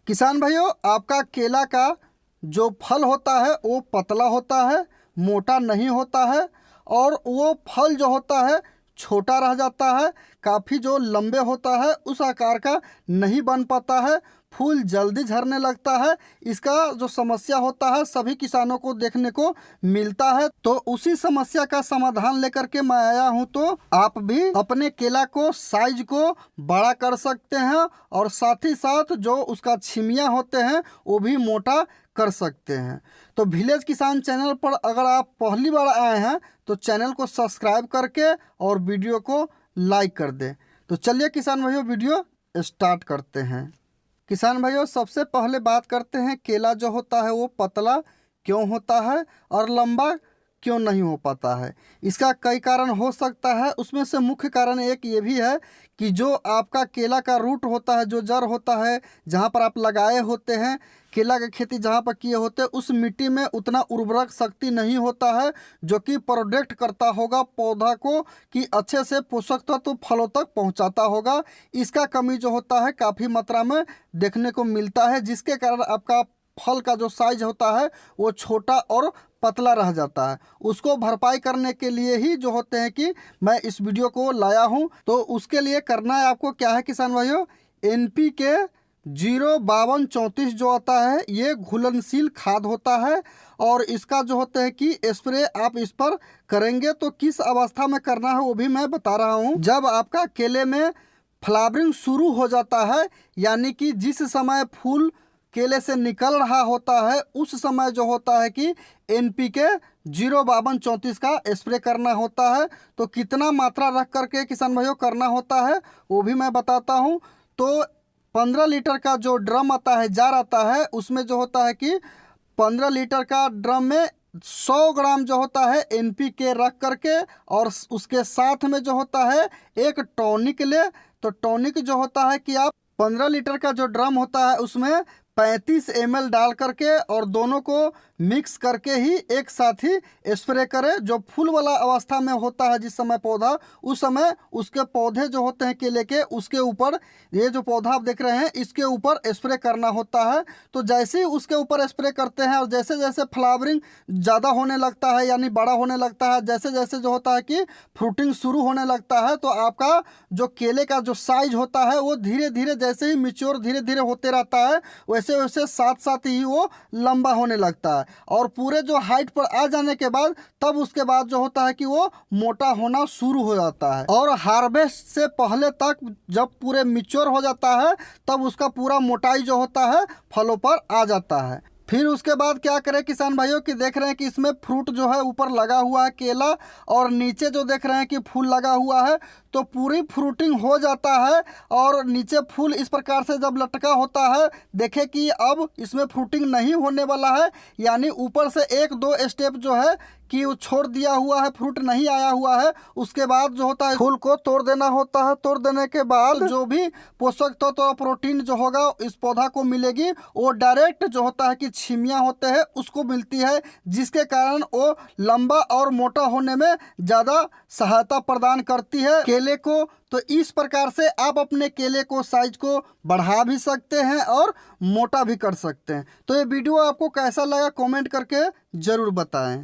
किसान भाइयों, आपका केला का जो फल होता है वो पतला होता है, मोटा नहीं होता है। और वो फल जो होता है छोटा रह जाता है, काफ़ी जो लंबे होता है उस आकार का नहीं बन पाता है, फूल जल्दी झड़ने लगता है। इसका जो समस्या होता है सभी किसानों को देखने को मिलता है। तो उसी समस्या का समाधान लेकर के मैं आया हूँ। तो आप भी अपने केला को साइज को बड़ा कर सकते हैं और साथ ही साथ जो उसका छिमिया होते हैं वो भी मोटा कर सकते हैं। तो विलेज किसान चैनल पर अगर आप पहली बार आए हैं तो चैनल को सब्सक्राइब करके और वीडियो को लाइक कर दें। तो चलिए किसान भाइयों, वीडियो स्टार्ट करते हैं। किसान भाइयों, सबसे पहले बात करते हैं केला जो होता है वो पतला क्यों होता है और लंबा क्यों नहीं हो पाता है। इसका कई कारण हो सकता है, उसमें से मुख्य कारण एक ये भी है कि जो आपका केला का रूट होता है, जो जड़ होता है, जहाँ पर आप लगाए होते हैं केला की खेती, जहाँ पर किए होते हैं उस मिट्टी में उतना उर्वरक शक्ति नहीं होता है जो कि प्रोटेक्ट करता होगा पौधा को कि अच्छे से पोषक तत्व फलों तक पहुँचाता होगा। इसका कमी जो होता है काफ़ी मात्रा में देखने को मिलता है, जिसके कारण आपका फल का जो साइज होता है वो छोटा और पतला रह जाता है। उसको भरपाई करने के लिए ही जो होते हैं कि मैं इस वीडियो को लाया हूं। तो उसके लिए करना है आपको क्या है किसान भाइयों, NPK 05234 जो आता है ये घुलनशील खाद होता है। और इसका जो होता है कि स्प्रे आप इस पर करेंगे तो किस अवस्था में करना है वो भी मैं बता रहा हूँ। जब आपका केले में फ्लावरिंग शुरू हो जाता है, यानी कि जिस समय फूल केले से निकल रहा होता है उस समय जो होता है कि NPK 05234 का स्प्रे करना होता है। तो कितना मात्रा रख करके किसान भाइयों करना होता है वो भी मैं बताता हूँ। तो 15 लीटर का जो ड्रम आता है, जार आता है, उसमें जो होता है कि 15 लीटर का ड्रम में 100 ग्राम जो होता है NPK रख करके और उसके साथ में जो होता है एक टॉनिक ले। तो टॉनिक जो होता है कि आप 15 लीटर का जो ड्रम होता है उसमें 35 ml डाल करके और दोनों को मिक्स करके ही एक साथ ही स्प्रे करें। जो फूल वाला अवस्था में होता है जिस समय पौधा, उस समय उसके पौधे जो होते हैं केले के, उसके ऊपर ये जो पौधा आप देख रहे हैं इसके ऊपर स्प्रे करना होता है। तो जैसे ही उसके ऊपर स्प्रे करते हैं और जैसे जैसे फ्लावरिंग ज़्यादा होने लगता है यानी बड़ा होने लगता है, जैसे जैसे जो होता है कि फ्रूटिंग शुरू होने लगता है, तो आपका जो केले का जो साइज होता है वो धीरे धीरे जैसे ही मिच्योर धीरे धीरे होते रहता है वैसे वैसे साथ साथ ही वो लंबा होने लगता है। और पूरे जो हाइट पर आ जाने के बाद तब उसके बाद जो होता है कि वो मोटा होना शुरू हो जाता है। और हार्वेस्ट से पहले तक जब पूरे मिच्योर हो जाता है तब उसका पूरा मोटाई जो होता है फलों पर आ जाता है। फिर उसके बाद क्या करें किसान भाइयों कि देख रहे हैं कि इसमें फ्रूट जो है ऊपर लगा हुआ है केला, और नीचे जो देख रहे हैं कि फूल लगा हुआ है। तो पूरी फ्रूटिंग हो जाता है और नीचे फूल इस प्रकार से जब लटका होता है, देखें कि अब इसमें फ्रूटिंग नहीं होने वाला है, यानी ऊपर से एक दो स्टेप जो है कि वो छोड़ दिया हुआ है, फ्रूट नहीं आया हुआ है। उसके बाद जो होता है फूल को तोड़ देना होता है। तोड़ देने के बाद जो भी पोषक तत्व और प्रोटीन जो होगा इस पौधा को मिलेगी वो डायरेक्ट जो होता है कि छिमिया होते हैं उसको मिलती है, जिसके कारण वो लंबा और मोटा होने में ज़्यादा सहायता प्रदान करती है केले को। तो इस प्रकार से आप अपने केले को साइज को बढ़ा भी सकते हैं और मोटा भी कर सकते हैं। तो ये वीडियो आपको कैसा लगा कमेंट करके ज़रूर बताएं।